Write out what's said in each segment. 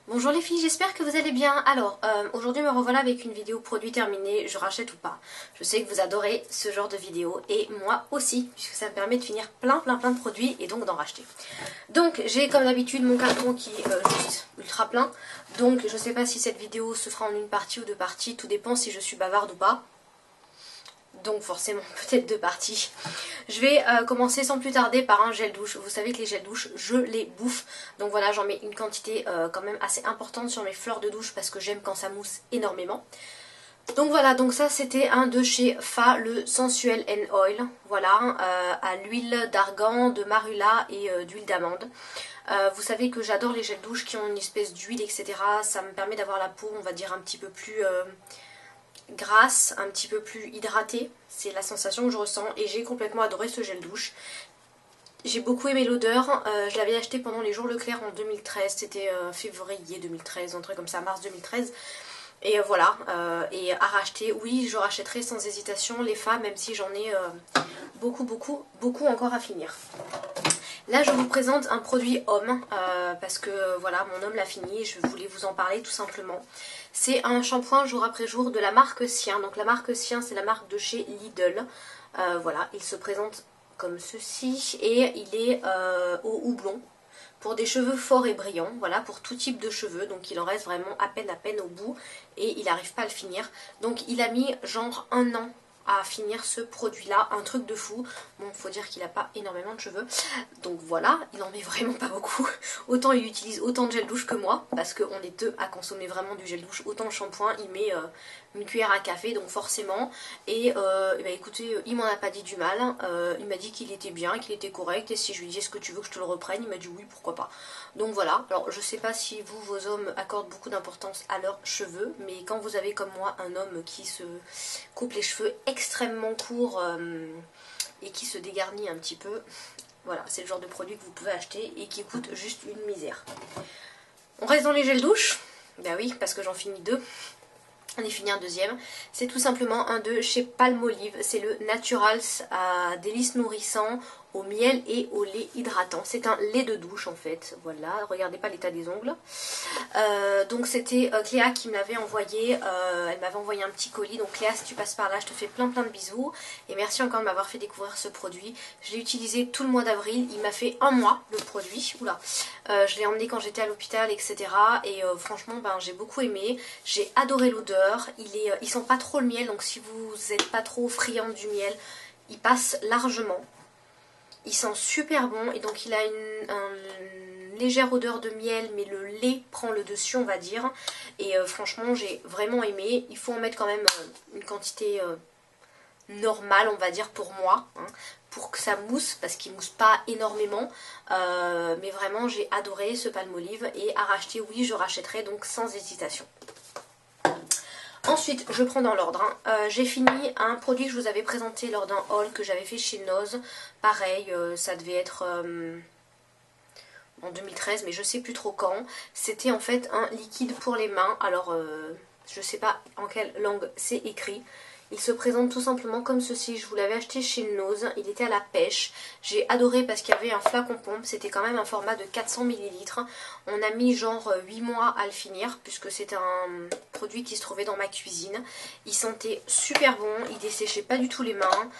Bonjour les filles, j'espère que vous allez bien. Alors, aujourd'hui me revoilà avec une vidéo produit terminé, je rachète ou pas. Je sais que vous adorez ce genre de vidéo et moi aussi, puisque ça me permet de finir plein de produits et donc d'en racheter. Donc j'ai comme d'habitude mon carton qui est juste ultra plein. Donc je sais pas si cette vidéo se fera en une partie ou deux parties, tout dépend si je suis bavarde ou pas. Donc forcément peut-être deux parties. Je vais commencer sans plus tarder par un gel douche. Vous savez que les gels douche, je les bouffe. Donc voilà, j'en mets une quantité quand même assez importante sur mes fleurs de douche parce que j'aime quand ça mousse énormément. Donc voilà, donc ça c'était un de chez Fa, le Sensuel and Oil. Voilà, à l'huile d'argan, de marula et d'huile d'amande. Vous savez que j'adore les gels douche qui ont une espèce d'huile, etc. Ça me permet d'avoir la peau, on va dire, un petit peu plus grasse, un petit peu plus hydratée. C'est la sensation que je ressens et j'ai complètement adoré ce gel douche. J'ai beaucoup aimé l'odeur, je l'avais acheté pendant les jours Leclerc en 2013, c'était février 2013, un truc comme ça, mars 2013. Et voilà, et à racheter, oui je rachèterai sans hésitation les Fa, même si j'en ai beaucoup encore à finir. Là je vous présente un produit homme, parce que voilà, mon homme l'a fini et je voulais vous en parler tout simplement. C'est un shampoing jour après jour de la marque Sien. Donc la marque Sien, c'est la marque de chez Lidl. Voilà, il se présente comme ceci et il est au houblon pour des cheveux forts et brillants, voilà, pour tout type de cheveux. Donc il en reste vraiment à peine au bout et il n'arrive pas à le finir. Donc il a mis genre un an à finir ce produit là, un truc de fou. Bon, faut dire qu'il n'a pas énormément de cheveux, donc voilà, il en met vraiment pas beaucoup. Autant il utilise autant de gel douche que moi, parce qu'on est deux à consommer vraiment du gel douche. Autant le shampoing, il met une cuillère à café, donc forcément. Et bah, écoutez, il m'en a pas dit du mal, il m'a dit qu'il était bien, qu'il était correct, et si je lui dis est-ce que tu veux que je te le reprenne, il m'a dit oui, pourquoi pas. Donc voilà, alors je sais pas si vous, vos hommes accordent beaucoup d'importance à leurs cheveux, mais quand vous avez comme moi un homme qui se coupe les cheveux extrêmement courts et qui se dégarnit un petit peu, voilà, c'est le genre de produit que vous pouvez acheter et qui coûte juste une misère. On reste dans les gels douche, bah oui, parce que j'en finis deux. On est fini un deuxième. C'est tout simplement un de chez Palmolive. C'est le Naturals à délices nourrissant au miel et au lait hydratant. C'est un lait de douche en fait. Voilà, regardez pas l'état des ongles. Donc c'était Cléa qui me l'avait envoyé. Elle m'avait envoyé un petit colis. Donc Cléa, si tu passes par là, je te fais plein de bisous. Et merci encore de m'avoir fait découvrir ce produit. Je l'ai utilisé tout le mois d'avril. Il m'a fait un mois le produit. Oula. Je l'ai emmené quand j'étais à l'hôpital, etc. Et franchement, ben, j'ai beaucoup aimé. J'ai adoré l'odeur. Ils sont pas trop le miel. Donc si vous n'êtes pas trop friande du miel, il passe largement. Il sent super bon et donc il a une légère odeur de miel, mais le lait prend le dessus, on va dire. Et franchement, j'ai vraiment aimé. Il faut en mettre quand même une quantité normale, on va dire, pour moi, hein, pour que ça mousse, parce qu'il mousse pas énormément. Mais vraiment, j'ai adoré ce Palmolive et à racheter, oui, je rachèterai donc sans hésitation. Ensuite, je prends dans l'ordre. Hein. J'ai fini un produit que je vous avais présenté lors d'un haul que j'avais fait chez Noz. Pareil, ça devait être en 2013, mais je sais plus trop quand. C'était en fait un liquide pour les mains. Alors, je sais pas en quelle langue c'est écrit. Il se présente tout simplement comme ceci. Je vous l'avais acheté chez Noz. Il était à la pêche. J'ai adoré parce qu'il y avait un flacon pompe. C'était quand même un format de 400 ml. On a mis genre 8 mois à le finir puisque c'est un produit qui se trouvait dans ma cuisine. Il sentait super bon. Il desséchait pas du tout les mains.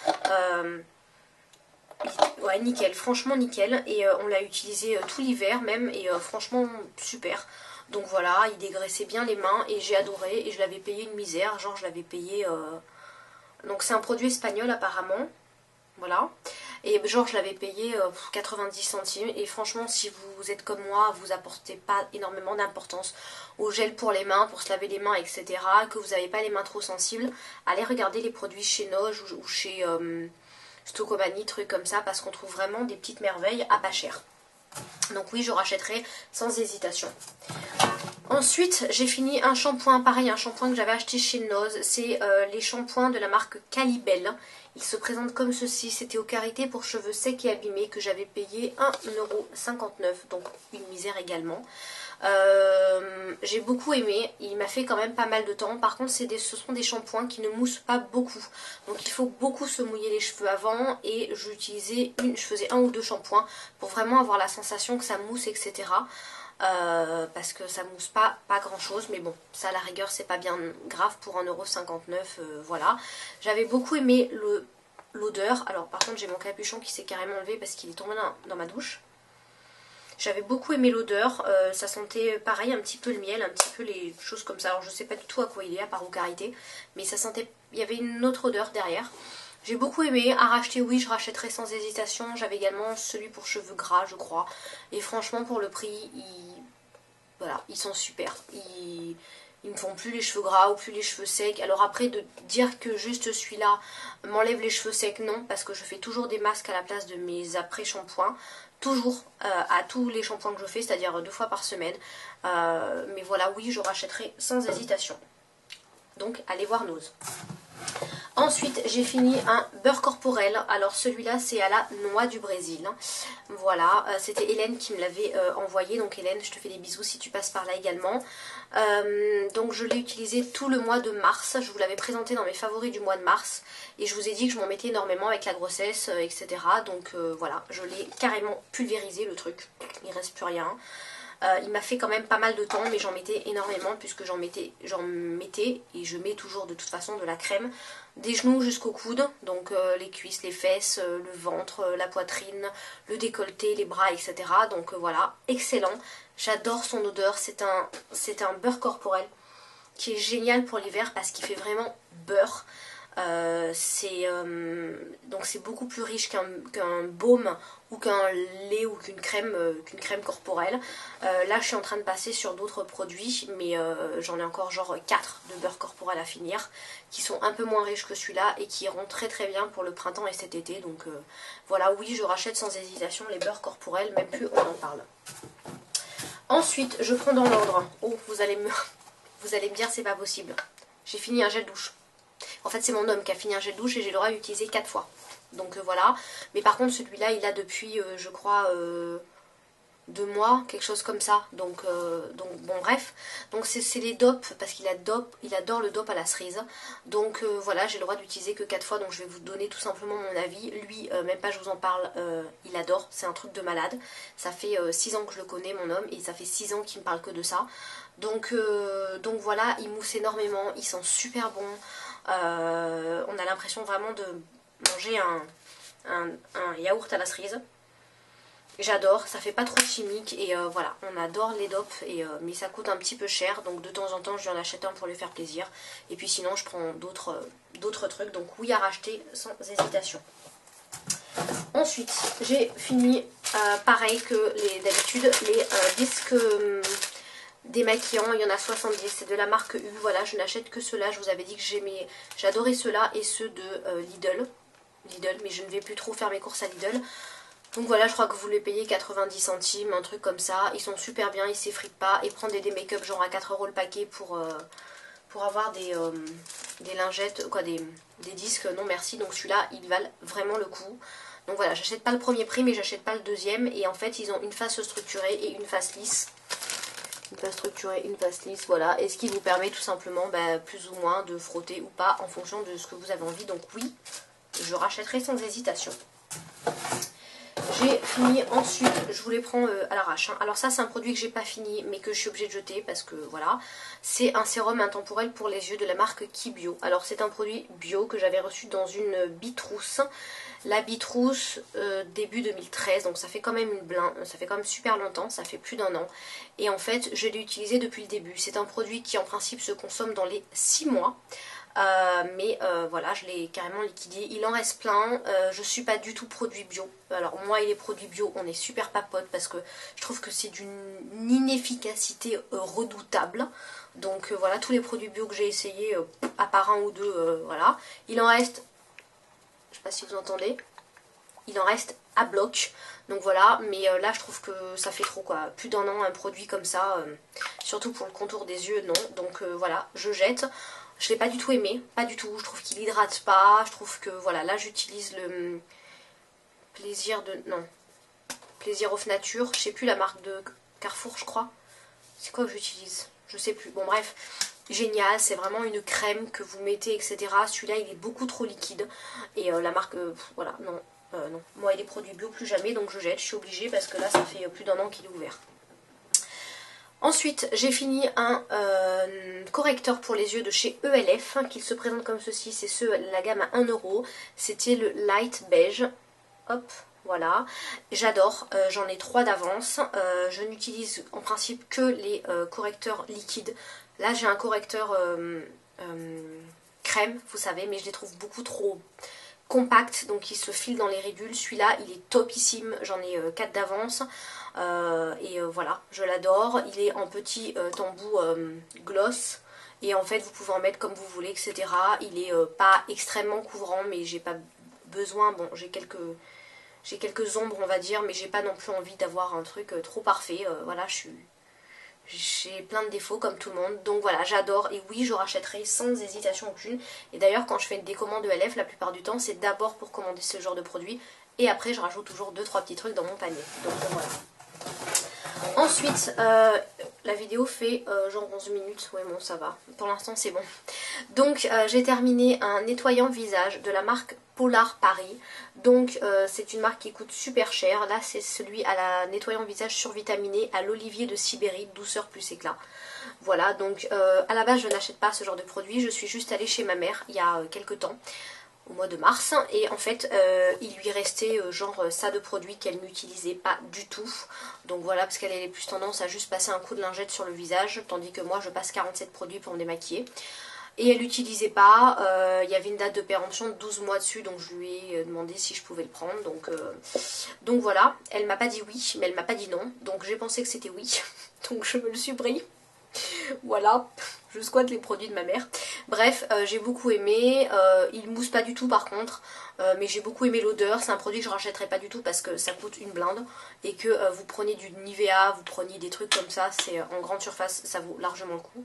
Ouais, nickel. Franchement nickel. Et on l'a utilisé tout l'hiver même. Et franchement super. Donc voilà, il dégraissait bien les mains et j'ai adoré. Et je l'avais payé une misère. Genre je l'avais payé... Donc c'est un produit espagnol apparemment, voilà. Et genre je l'avais payé 90 centimes et franchement si vous êtes comme moi, vous apportez pas énormément d'importance au gel pour les mains, pour se laver les mains, etc. Que vous n'avez pas les mains trop sensibles, allez regarder les produits chez Noge ou chez Stocomanie, trucs comme ça, parce qu'on trouve vraiment des petites merveilles à pas cher. Donc oui, je rachèterai sans hésitation. Ensuite, j'ai fini un shampoing, pareil, un shampoing que j'avais acheté chez Noz. C'est les shampoings de la marque Calibel. Il se présente comme ceci. C'était au karité pour cheveux secs et abîmés que j'avais payé 1,59 €, donc une misère également. J'ai beaucoup aimé, il m'a fait quand même pas mal de temps. Par contre ce sont des shampoings qui ne moussent pas beaucoup, donc il faut beaucoup se mouiller les cheveux avant. Et je faisais un ou deux shampoings pour vraiment avoir la sensation que ça mousse, etc. parce que ça mousse pas grand chose, mais bon, ça à la rigueur c'est pas bien grave pour 1,59 €, voilà. J'avais beaucoup aimé l'odeur, alors par contre j'ai mon capuchon qui s'est carrément enlevé parce qu'il est tombé dans ma douche. J'avais beaucoup aimé l'odeur, ça sentait pareil un petit peu le miel, un petit peu les choses comme ça, alors je sais pas du tout à quoi il est à part aux karités, mais ça sentait, il y avait une autre odeur derrière. J'ai beaucoup aimé, à racheter oui je rachèterai sans hésitation, j'avais également celui pour cheveux gras je crois, et franchement pour le prix, voilà, ils sont super, ils me font plus les cheveux gras ou plus les cheveux secs. Alors après de dire que juste celui-là m'enlève les cheveux secs, non, parce que je fais toujours des masques à la place de mes après-shampoings, toujours à tous les shampoings que je fais, c'est-à-dire 2 fois par semaine, mais voilà, oui je rachèterai sans hésitation, donc allez voir Nose. Ensuite, j'ai fini un beurre corporel. Alors celui-là, c'est à la noix du Brésil. Voilà, c'était Hélène qui me l'avait envoyé. Donc Hélène, je te fais des bisous si tu passes par là également. Donc je l'ai utilisé tout le mois de mars. Je vous l'avais présenté dans mes favoris du mois de mars. Et je vous ai dit que je m'en mettais énormément avec la grossesse, etc. Donc voilà, je l'ai carrément pulvérisé le truc. Il ne reste plus rien. Il m'a fait quand même pas mal de temps, mais j'en mettais énormément puisque j'en mettais et je mets toujours de toute façon de la crème des genoux jusqu'au coude, donc les cuisses, les fesses, le ventre, la poitrine, le décolleté, les bras, etc. Donc voilà, excellent. J'adore son odeur, c'est un beurre corporel qui est génial pour l'hiver parce qu'il fait vraiment beurre. Donc c'est beaucoup plus riche qu'un baume ou qu'un lait ou qu'une crème corporelle. Là je suis en train de passer sur d'autres produits, mais j'en ai encore genre 4 de beurre corporel à finir qui sont un peu moins riches que celui-là et qui iront très très bien pour le printemps et cet été. Donc voilà, oui je rachète sans hésitation les beurres corporels, même plus on en parle. Ensuite je prends dans l'ordre. Oh, vous allez me dire c'est pas possible, j'ai fini un gel douche. En fait, c'est mon homme qui a fini un gel douche et j'ai le droit d'utiliser 4 fois. Donc voilà. Mais par contre, celui-là, il a depuis, je crois, 2 mois, quelque chose comme ça. Donc bon, bref. Donc c'est les dopes, parce qu'il adore le dope à la cerise. Donc voilà, j'ai le droit d'utiliser que 4 fois. Donc je vais vous donner tout simplement mon avis. Lui, même pas je vous en parle, il adore. C'est un truc de malade. Ça fait 6 ans que je le connais, mon homme. Et ça fait 6 ans qu'il me parle que de ça. Donc voilà, il mousse énormément. Il sent super bon. On a l'impression vraiment de manger un yaourt à la cerise. J'adore, ça fait pas trop chimique et voilà, on adore les dopes, mais ça coûte un petit peu cher, donc de temps en temps je lui en achète un pour lui faire plaisir. Et puis sinon je prends d'autres trucs, donc oui à racheter sans hésitation. Ensuite j'ai fini pareil que d'habitude les disques démaquillants, il y en a 70, c'est de la marque U, voilà, je n'achète que ceux-là, je vous avais dit que j'adorais ceux-là et ceux de Lidl, mais je ne vais plus trop faire mes courses à Lidl. Donc voilà, je crois que vous les payez 90 centimes, un truc comme ça, ils sont super bien, ils s'effritent pas, et prendre des make-up genre à 4 € le paquet pour avoir des lingettes, quoi, des disques, non merci, donc celui-là, ils valent vraiment le coup. Donc voilà, j'achète pas le premier prix, mais j'achète pas le deuxième, et en fait, ils ont une face structurée et une face lisse. Une face structurée, une face lisse, voilà. Et ce qui vous permet tout simplement, plus ou moins, de frotter ou pas en fonction de ce que vous avez envie. Donc oui, je rachèterai sans hésitation. J'ai fini ensuite, je vous les prends à l'arrache. Hein. Alors ça c'est un produit que j'ai pas fini mais que je suis obligée de jeter parce que voilà. C'est un sérum intemporel pour les yeux de la marque Kibio. Alors c'est un produit bio que j'avais reçu dans une Bitrousse. La Bitrousse début 2013, donc ça fait quand même ça fait quand même super longtemps, ça fait plus d'1 an. Et en fait je l'ai utilisé depuis le début. C'est un produit qui en principe se consomme dans les 6 mois. Mais voilà, je l'ai carrément liquidé. Il en reste plein. Je suis pas du tout produit bio. Alors moi et les produits bio, on est super papotes parce que je trouve que c'est d'une inefficacité redoutable. Donc voilà, tous les produits bio que j'ai essayé, à part un ou deux, voilà. Il en reste, je sais pas si vous entendez, il en reste à bloc. Donc voilà, mais là je trouve que ça fait trop quoi. Plus d'1 an un produit comme ça, surtout pour le contour des yeux, non. Donc voilà, je jette. Je l'ai pas du tout aimé, pas du tout. Je trouve qu'il hydrate pas. Je trouve que voilà, là j'utilise le plaisir Off Nature. Je sais plus la marque de Carrefour, je crois. C'est quoi que j'utilise? Je sais plus. Bon bref, génial. C'est vraiment une crème que vous mettez, etc. Celui-là il est beaucoup trop liquide. Et la marque, voilà, non. Non. Moi et les produits bio plus jamais, donc je jette. Je suis obligée parce que là ça fait plus d'1 an qu'il est ouvert. Ensuite, j'ai fini un correcteur pour les yeux de chez ELF, qui se présente comme ceci. C'est la gamme à 1 euro. C'était le Light Beige. Hop, voilà. J'adore, j'en ai 3 d'avance. Je n'utilise en principe que les correcteurs liquides. Là, j'ai un correcteur crème, vous savez, mais je les trouve beaucoup trop compact, donc il se file dans les ridules. Celui-là, il est topissime, j'en ai 4 d'avance. Voilà, je l'adore. Il est en petit embout gloss. Et en fait, vous pouvez en mettre comme vous voulez, etc. Il est pas extrêmement couvrant, mais j'ai pas besoin. Bon, j'ai quelques ombres, on va dire, mais j'ai pas non plus envie d'avoir un truc trop parfait. Voilà, j'ai plein de défauts comme tout le monde, donc voilà, j'adore. Et oui, je rachèterai sans hésitation aucune. Et d'ailleurs, quand je fais des commandes ELF, la plupart du temps, c'est d'abord pour commander ce genre de produit, et après je rajoute toujours 2-3 petits trucs dans mon panier. Donc voilà. Ensuite, la vidéo fait genre 11 minutes, ouais bon ça va, pour l'instant c'est bon. Donc j'ai terminé un nettoyant visage de la marque Polar Paris. Donc c'est une marque qui coûte super cher. Là c'est celui à la nettoyant visage survitaminé à l'olivier de Sibérie, douceur plus éclat. Voilà, donc à la base je n'achète pas ce genre de produit, je suis juste allée chez ma mère il y a quelques temps, au mois de mars, et en fait il lui restait genre ça de produits qu'elle n'utilisait pas du tout. Donc voilà, parce qu'elle avait plus tendance à juste passer un coup de lingette sur le visage, tandis que moi je passe 47 produits pour me démaquiller. Et elle l'utilisait pas, il y avait une date de péremption de 12 mois dessus, donc je lui ai demandé si je pouvais le prendre. Donc voilà, elle m'a pas dit oui, mais elle m'a pas dit non, donc j'ai pensé que c'était oui, donc je me le suis pris. Voilà, je squatte les produits de ma mère. Bref, j'ai beaucoup aimé. Il mousse pas du tout par contre, mais j'ai beaucoup aimé l'odeur. C'est un produit que je rachèterai pas du tout parce que ça coûte une blinde. Et que vous prenez du Nivea, vous prenez des trucs comme ça, c'est en grande surface, ça vaut largement le coup.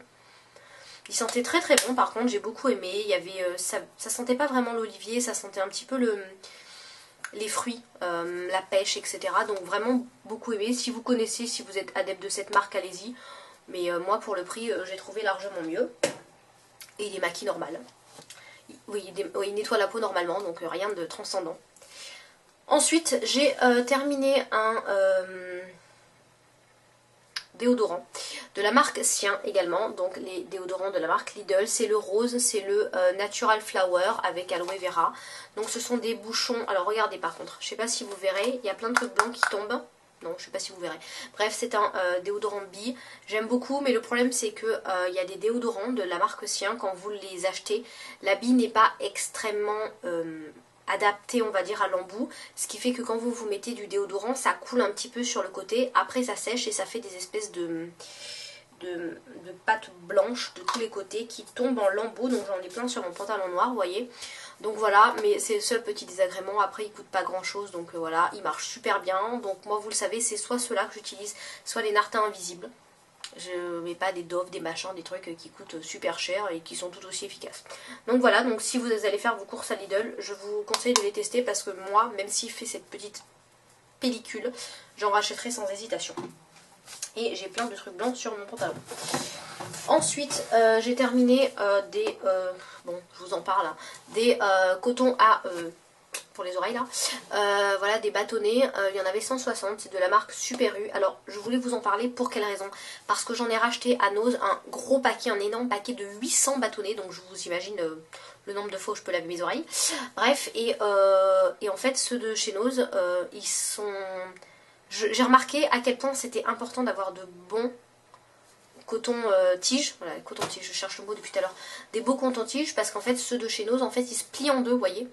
Il sentait très très bon par contre, j'ai beaucoup aimé. Il y avait, ça sentait pas vraiment l'olivier, ça sentait un petit peu les fruits, la pêche, etc. Donc vraiment beaucoup aimé. Si vous connaissez, si vous êtes adepte de cette marque, allez-y. Mais moi pour le prix j'ai trouvé largement mieux. Et il démaquille normal. Oui, il nettoie la peau normalement, donc rien de transcendant. Ensuite j'ai terminé un déodorant de la marque Sien également. Donc les déodorants de la marque Lidl. C'est le rose, c'est le Natural Flower avec aloe vera. Donc ce sont des bouchons. Alors regardez par contre, je sais pas si vous verrez, il y a plein de trucs blancs qui tombent. Non, je sais pas si vous verrez. Bref, c'est un déodorant Bee. J'aime beaucoup, mais le problème c'est que il y a des déodorants de la marque Sien, quand vous les achetez, la bille n'est pas extrêmement adapté, on va dire, à l'embout, ce qui fait que quand vous mettez du déodorant, ça coule un petit peu sur le côté, après ça sèche et ça fait des espèces de pâte blanche de tous les côtés qui tombent en lambeaux. Donc j'en ai plein sur mon pantalon noir, vous voyez. Donc voilà, mais c'est le seul petit désagrément. Après il coûte pas grand chose, donc voilà, il marche super bien. Donc moi vous le savez, c'est soit ceux-là que j'utilise, soit les Nartins invisibles. Je mets pas des Dove, des machins, des trucs qui coûtent super cher et qui sont tout aussi efficaces. Donc voilà, donc si vous allez faire vos courses à Lidl, je vous conseille de les tester parce que moi, même s'il fait cette petite pellicule, j'en rachèterai sans hésitation. Et j'ai plein de trucs blancs sur mon pantalon. Ensuite, j'ai terminé bon, je vous en parle, hein, des cotons à... pour les oreilles là, voilà, des bâtonnets, il y en avait 160, c'est de la marque Super U. Alors je voulais vous en parler, pour quelle raison? Parce que j'en ai racheté à Nose un gros paquet, un énorme paquet de 800 bâtonnets, donc je vous imagine le nombre de fois où je peux laver mes oreilles. Bref, et en fait ceux de chez Nose, ils sont... J'ai remarqué à quel point c'était important d'avoir de bons coton-tige, voilà, coton-tige, je cherche le mot depuis tout à l'heure, des beaux coton-tiges, parce qu'en fait ceux de chez Nose, en fait ils se plient en deux, vous voyez.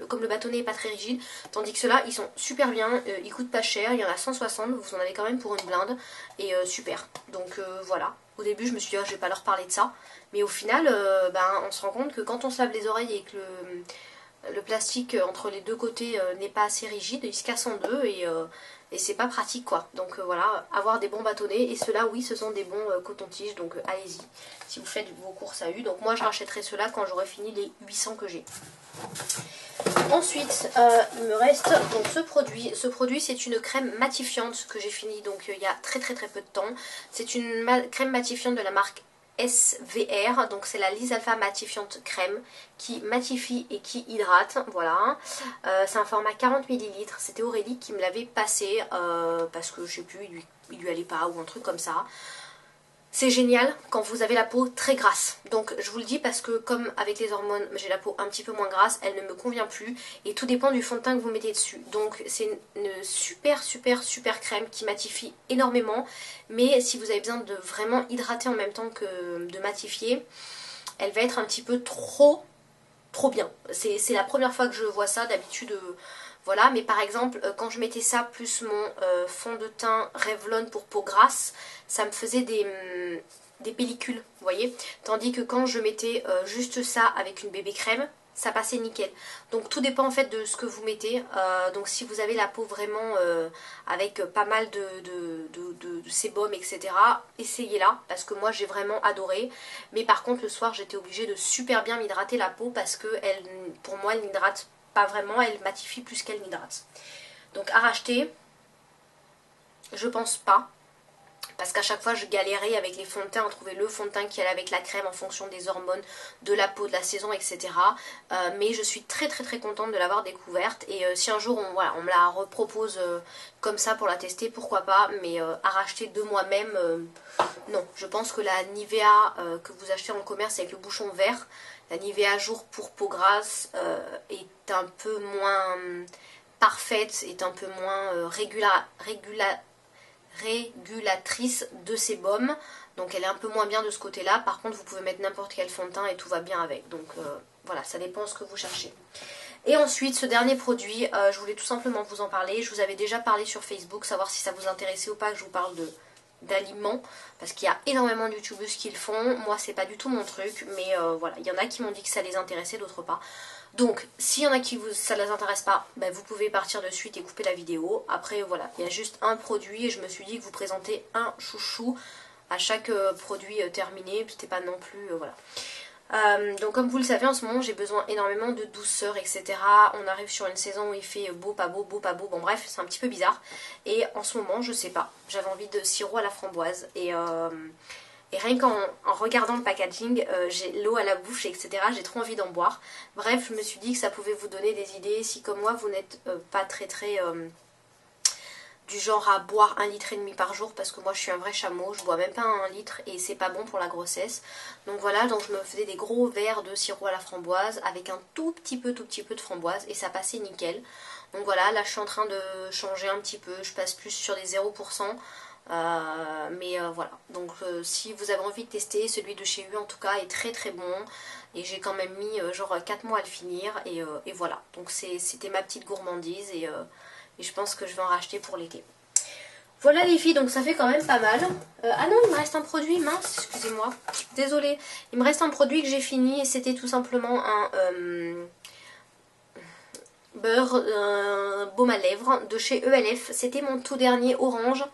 Comme le bâtonnet n'est pas très rigide, tandis que ceux-là ils sont super bien, ils coûtent pas cher, il y en a 160, vous en avez quand même pour une blinde, et super. Donc voilà, au début je me suis dit oh, je vais pas leur parler de ça, mais au final on se rend compte que quand on se lave les oreilles et que le plastique entre les deux côtés n'est pas assez rigide, il se casse en deux et c'est pas pratique quoi. Donc voilà, avoir des bons bâtonnets, et ceux-là oui ce sont des bons coton-tiges, donc allez-y si vous faites vos courses à U. Donc moi je rachèterai ceux-là quand j'aurai fini les 800 que j'ai. Ensuite il me reste donc ce produit c'est une crème matifiante que j'ai fini donc il y a très très peu de temps. C'est une crème matifiante de la marque SVR, donc c'est la Lise Alpha matifiante crème qui matifie et qui hydrate, voilà. C'est un format 40 ml, c'était Aurélie qui me l'avait passé parce que je sais plus, il lui allait pas ou un truc comme ça. C'est génial quand vous avez la peau très grasse. Donc je vous le dis parce que comme avec les hormones j'ai la peau un petit peu moins grasse, elle ne me convient plus. Et tout dépend du fond de teint que vous mettez dessus. Donc c'est une super crème qui matifie énormément. Mais si vous avez besoin de vraiment hydrater en même temps que de matifier, elle va être un petit peu trop bien. C'est la première fois que je vois ça. D'habitude... voilà, mais par exemple, quand je mettais ça plus mon fond de teint Revlon pour peau grasse, ça me faisait des pellicules, vous voyez. Tandis que quand je mettais juste ça avec une bébé crème, ça passait nickel. Donc tout dépend en fait de ce que vous mettez. Donc si vous avez la peau vraiment avec pas mal de sébum, etc., essayez-la, parce que moi j'ai vraiment adoré. Mais par contre le soir j'étais obligée de super bien m'hydrater la peau, parce que elle, pour moi elle n'hydrate pas vraiment, elle matifie plus qu'elle n'hydrate. Donc à racheter, je pense pas. Parce qu'à chaque fois je galérais avec les fonds de teint à trouver le fond de teint qui allait avec la crème en fonction des hormones, de la peau, de la saison, etc. Mais je suis très contente de l'avoir découverte. Et si un jour on me la repropose comme ça pour la tester, pourquoi pas. Mais à racheter de moi-même, non. Je pense que la Nivea que vous achetez en commerce avec le bouchon vert, la Nivea jour pour peau grasse, est un peu moins parfaite, est un peu moins régulatrice de sébum, donc elle est un peu moins bien de ce côté là. Par contre vous pouvez mettre n'importe quel fond de teint et tout va bien avec, donc voilà, ça dépend ce que vous cherchez. Et ensuite ce dernier produit, je voulais tout simplement vous en parler. Je vous avais déjà parlé sur Facebook, savoir si ça vous intéressait ou pas que je vous parle d'aliments, parce qu'il y a énormément de youtubeuses qui le font. Moi c'est pas du tout mon truc, mais voilà, il y en a qui m'ont dit que ça les intéressait, d'autres pas. Donc, s'il y en a qui ça ne les intéresse pas, ben, vous pouvez partir de suite et couper la vidéo. Après, voilà, il y a juste un produit et je me suis dit que vous présentez un chouchou à chaque produit terminé. C'était pas non plus, voilà. Donc, comme vous le savez, en ce moment, j'ai besoin énormément de douceur, etc. On arrive sur une saison où il fait beau, pas beau, beau, pas beau. Bon, bref, c'est un petit peu bizarre. Et en ce moment, je sais pas, j'avais envie de sirop à la framboise. Et rien qu'en regardant le packaging, j'ai l'eau à la bouche, etc. J'ai trop envie d'en boire. Bref, je me suis dit que ça pouvait vous donner des idées. Si comme moi, vous n'êtes pas très du genre à boire 1,5 litre par jour, parce que moi je suis un vrai chameau, je bois même pas 1 litre et c'est pas bon pour la grossesse. Donc voilà, donc je me faisais des gros verres de sirop à la framboise avec un tout petit peu de framboise et ça passait nickel. Donc voilà, là je suis en train de changer un petit peu, je passe plus sur des 0%. Voilà, donc si vous avez envie de tester, celui de chez eux en tout cas est très bon. Et j'ai quand même mis genre 4 mois à le finir et voilà. Donc c'était ma petite gourmandise et je pense que je vais en racheter pour l'été. Voilà les filles, donc ça fait quand même pas mal. Ah non, il me reste un produit, mince, excusez-moi. Désolée, il me reste un produit que j'ai fini et c'était tout simplement un beurre baume à lèvres de chez ELF. C'était mon tout dernier orange.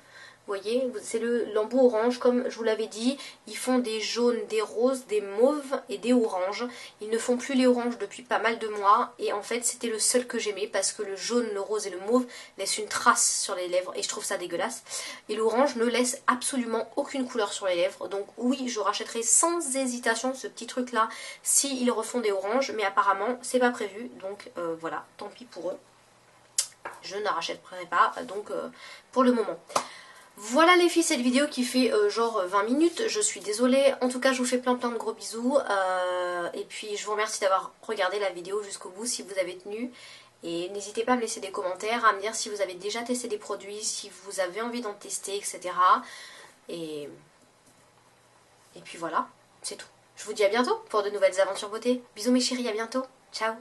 Vous voyez, c'est l'embout orange, comme je vous l'avais dit. Ils font des jaunes, des roses, des mauves et des oranges. Ils ne font plus les oranges depuis pas mal de mois. Et en fait, c'était le seul que j'aimais parce que le jaune, le rose et le mauve laissent une trace sur les lèvres. Et je trouve ça dégueulasse. Et l'orange ne laisse absolument aucune couleur sur les lèvres. Donc oui, je rachèterai sans hésitation ce petit truc-là s'ils refont des oranges. Mais apparemment, c'est pas prévu. Donc voilà, tant pis pour eux. Je ne rachèterai pas, donc pour le moment. Voilà les filles, cette vidéo qui fait genre 20 minutes, je suis désolée. En tout cas, je vous fais plein de gros bisous. Et puis, je vous remercie d'avoir regardé la vidéo jusqu'au bout si vous avez tenu. Et n'hésitez pas à me laisser des commentaires, à me dire si vous avez déjà testé des produits, si vous avez envie d'en tester, etc. Et puis voilà, c'est tout. Je vous dis à bientôt pour de nouvelles aventures beauté. Bisous mes chéris, à bientôt. Ciao.